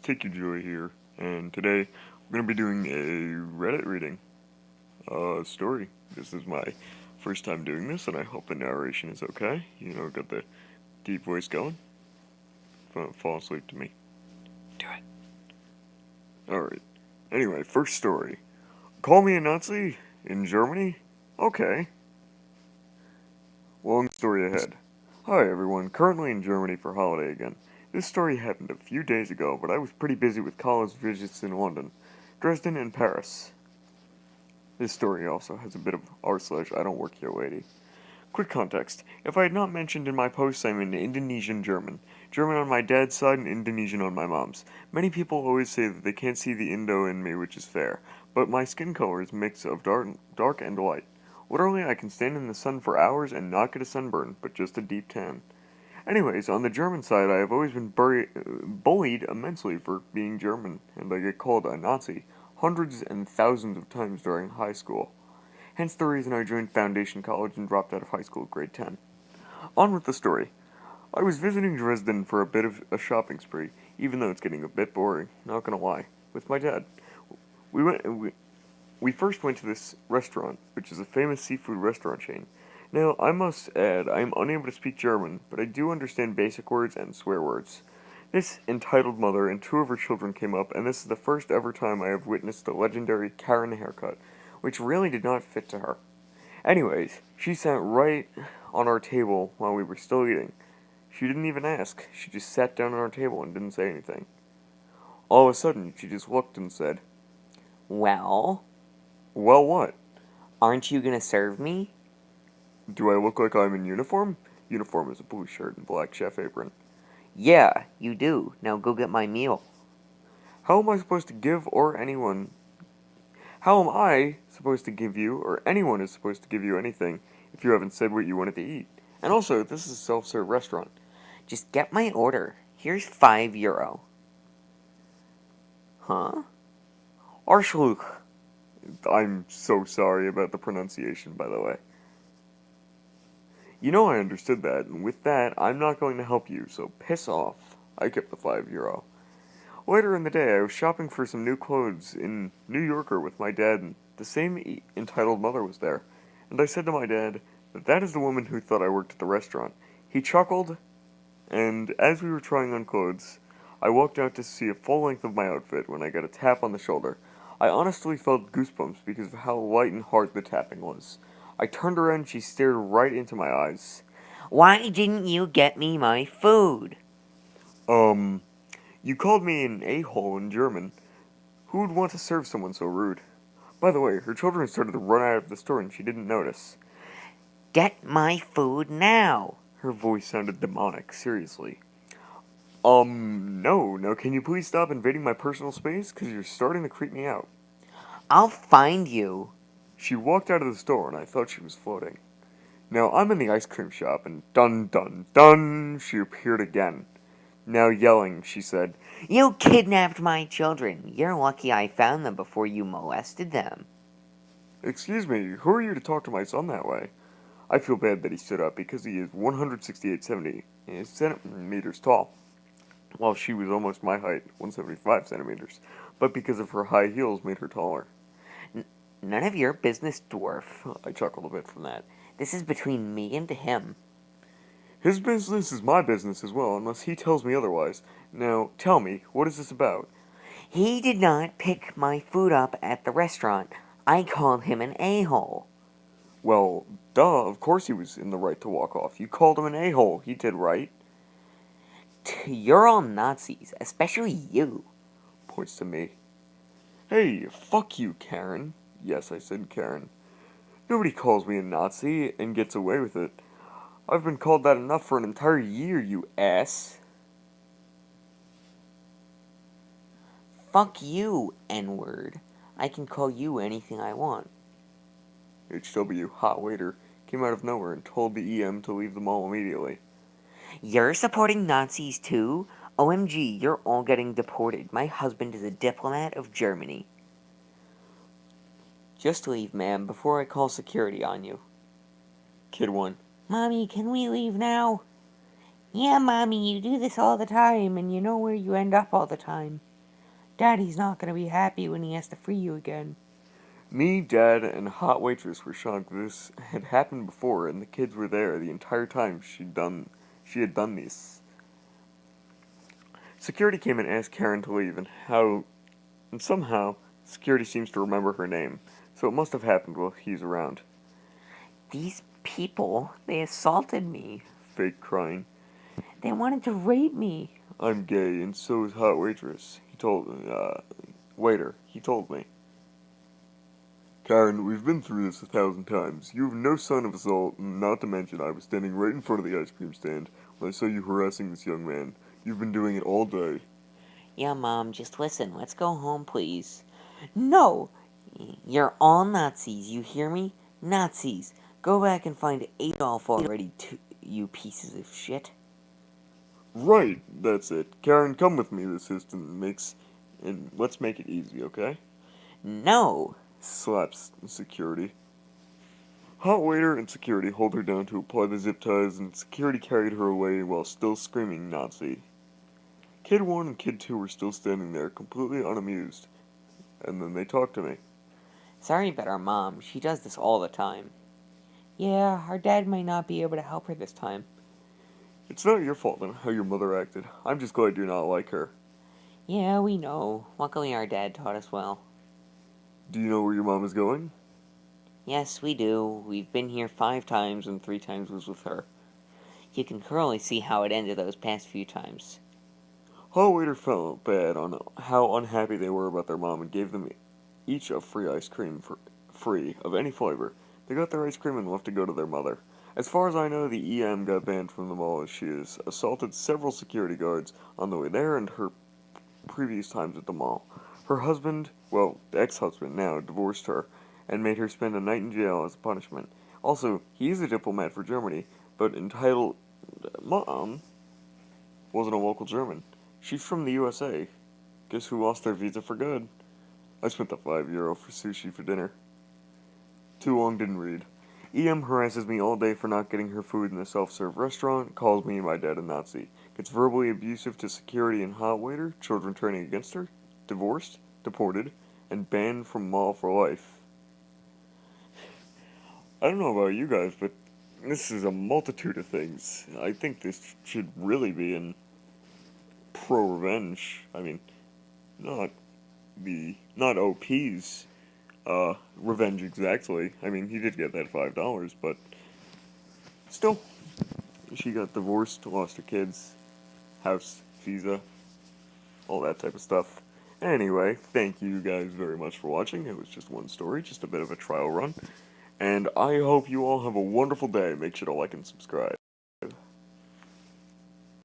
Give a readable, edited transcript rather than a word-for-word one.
Take Your Joy here, and today we're going to be doing a Reddit reading story. This is my first time doing this, and I hope the narration is okay. Got the deep voice going. Fall asleep to me. Do it. Alright. Anyway, first story. Call me a Nazi? In Germany? Okay. Long story ahead. Hi everyone, currently in Germany for holiday again. This story happened a few days ago, but I was pretty busy with college visits in London, Dresden, and Paris. This story also has a bit of r/I don't work here lady. Quick context. If I had not mentioned in my posts I'm an Indonesian German. German on my dad's side and Indonesian on my mom's. Many people always say that they can't see the Indo in me, which is fair, but my skin color is a mix of dark and light. Literally, I can stand in the sun for hours and not get a sunburn, but just a deep tan. Anyways, on the German side, I have always been bullied immensely for being German, and I get called a Nazi hundreds and thousands of times during high school. Hence the reason I joined Foundation College and dropped out of high school at grade 10. On with the story. I was visiting Dresden for a bit of a shopping spree, even though it's getting a bit boring, not gonna lie, with my dad. We first went to this restaurant, which is a famous seafood restaurant chain. Now, I must add, I am unable to speak German, but I do understand basic words and swear words. This entitled mother and two of her children came up, and this is the first ever time I have witnessed the legendary Karen haircut, which really did not fit to her. Anyways, she sat right on our table while we were still eating. She didn't even ask, she just sat down on our table and didn't say anything. All of a sudden, she just looked and said, Well, what? aren't you gonna serve me? Do I look like I'm in uniform? Uniform is a blue shirt and black chef apron. Yeah, you do. Now go get my meal. How am I supposed to give or anyone... How am I supposed to give you, or anyone is supposed to give you anything, if you haven't said what you wanted to eat? And also, this is a self-serve restaurant. Just get my order. Here's €5. Huh? Arschluch. I'm so sorry about the pronunciation, by the way. You know I understood that, and with that, I'm not going to help you, so piss off. I kept the €5. Later in the day, I was shopping for some new clothes in New Yorker with my dad, and the same entitled mother was there. And I said to my dad that that is the woman who thought I worked at the restaurant. He chuckled, and as we were trying on clothes, I walked out to see a full length of my outfit when I got a tap on the shoulder. I honestly felt goosebumps because of how light and hard the tapping was. I turned around and she stared right into my eyes. Why didn't you get me my food? You called me an a-hole in German. Who would want to serve someone so rude? By the way, her children started to run out of the store and she didn't notice. Get my food now. Her voice sounded demonic, seriously. No. Now can you please stop invading my personal space? Because you're starting to creep me out. I'll find you. She walked out of the store and I thought she was floating. Now I'm in the ice cream shop and dun dun dun, she appeared again. Now yelling, she said, You kidnapped my children. You're lucky I found them before you molested them. Excuse me, who are you to talk to my son that way? I feel bad that he stood up because he is 168 centimeters tall, while she was almost my height, 175 centimeters, but because of her high heels made her taller. None of your business, dwarf. I chuckled a bit from that. This is between me and him. His business is my business as well, unless he tells me otherwise. Now, tell me, what is this about? He did not pick my food up at the restaurant. I called him an a-hole. Well, duh, of course he was in the right to walk off. You called him an a-hole. He did right. You're all Nazis, especially you. Points to me. Hey, fuck you, Karen. Yes, I said Karen. Nobody calls me a Nazi and gets away with it. I've been called that enough for an entire year, you ass. Fuck you, N-word. I can call you anything I want. HW, hot waiter, came out of nowhere and told the EM to leave the mall immediately. You're supporting Nazis too? OMG, you're all getting deported. My husband is a diplomat of Germany. Just leave, ma'am, before I call security on you. Kid 1. Mommy, can we leave now? Yeah, Mommy, you do this all the time, and you know where you end up all the time. Daddy's not gonna be happy when he has to free you again. Me, Dad, and Hot Waitress were shocked this had happened before, and the kids were there the entire time she had done this. Security came and asked Karen to leave, and somehow security seems to remember her name, so it must have happened while he's around. These people, they assaulted me. Fake crying. They wanted to rape me. I'm gay, and so is Hot Waitress. He told me. Karen, we've been through this 1,000 times. You have no sign of assault, not to mention I was standing right in front of the ice cream stand when I saw you harassing this young man. You've been doing it all day. Yeah, Mom, just listen. Let's go home, please. No! You're all Nazis, you hear me? Nazis. Go back and find Adolf already, you pieces of shit. Right, that's it. Karen, come with me. The system and let's make it easy, okay? No! Slaps security. Hot waiter and security hold her down to apply the zip ties, and security carried her away while still screaming Nazi. Kid 1 and Kid 2 were still standing there, completely unamused. And then they talked to me. Sorry about our mom. She does this all the time. Yeah, our dad might not be able to help her this time. It's not your fault on how your mother acted. I'm just glad you're not like her. Yeah, we know. Luckily our dad taught us well. Do you know where your mom is going? Yes, we do. We've been here 5 times and 3 times was with her. You can clearly see how it ended those past few times. Hall waiter felt bad on how unhappy they were about their mom and gave them each a free ice cream for free of any flavor. They got their ice cream and left to go to their mother. As far as I know, the EM got banned from the mall as she has assaulted several security guards on the way there and her previous times at the mall. Her husband, well, ex-husband now, divorced her and made her spend a night in jail as a punishment. Also, he is a diplomat for Germany, but entitled Mom wasn't a local German. She's from the USA. Guess who lost their visa for good? I spent the €5 for sushi for dinner. Too long, didn't read. EM harasses me all day for not getting her food in a self-serve restaurant, calls me and my dad a Nazi, gets verbally abusive to security and hot waiter, children turning against her, divorced, deported, and banned from mall for life. I don't know about you guys, but this is a multitude of things. I think this should really be in pro-revenge. I mean, not OP's revenge exactly. I mean, he did get that $5, but still, she got divorced, lost her kids, house, visa, all that type of stuff. Anyway, thank you guys very much for watching. It was just one story, just a bit of a trial run. And I hope you all have a wonderful day. Make sure to like and subscribe.